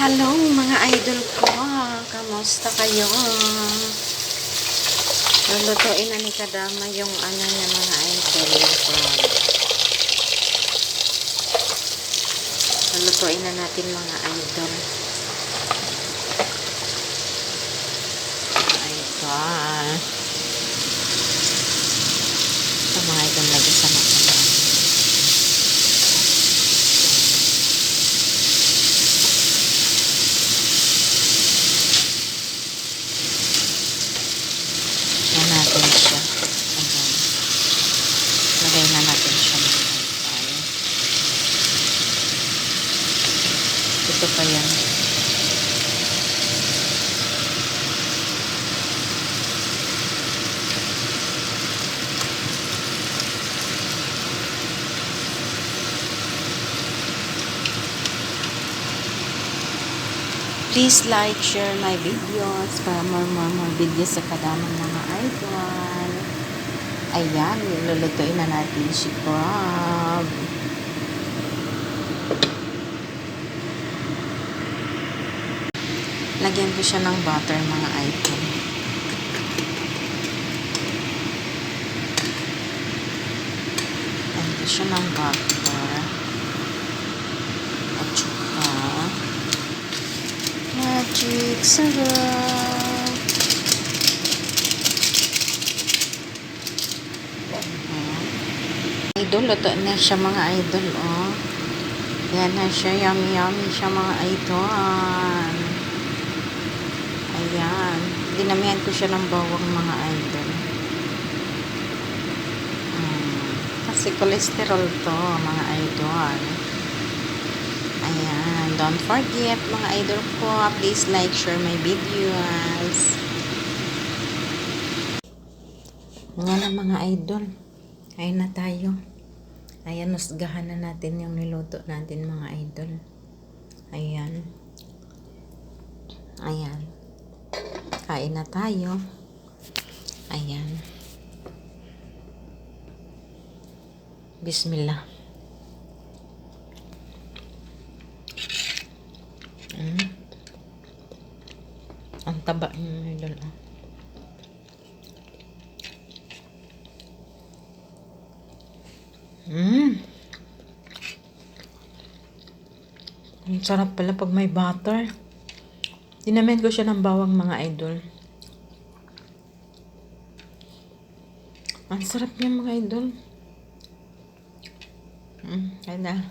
Hello mga idol ko, kamusta kayo? Lulutuin na ni Kadama yung ano niya mga idol, yung crab. Lulutuin na natin mga idol. Mga idol. Ito mga idol, lagi sa mga. Natin siya. Ayan. Lagay na natin siya ng pantay. Ito pa yan. Please like, share my videos para more videos sa Kadama mga idol. Ayan, lulutuin na natin si crab. Lagyan ko siya ng butter mga idol. Lagyan ko siya ng butter. At saka magic sarap. Idol, luto na siya mga idol, oh. Yan na siya, yummy siya mga idol. Ayan. Dinamihan ko siya ng bawang mga idol. Kasi cholesterol to mga idol. Ayan. Don't forget mga idol ko, please like, share my videos. Nga na mga idol. Ayun na tayo. Ayan, nusgahan na natin yung niluto natin mga idol. Ayan. Ayan. Kain na tayo. Ayan. Bismillah. Ang taba yung idol. Ang sarap pala pag may butter. Dinamen ko siya ng bawang mga idol. Ang sarap niya mga idol. Ayan na.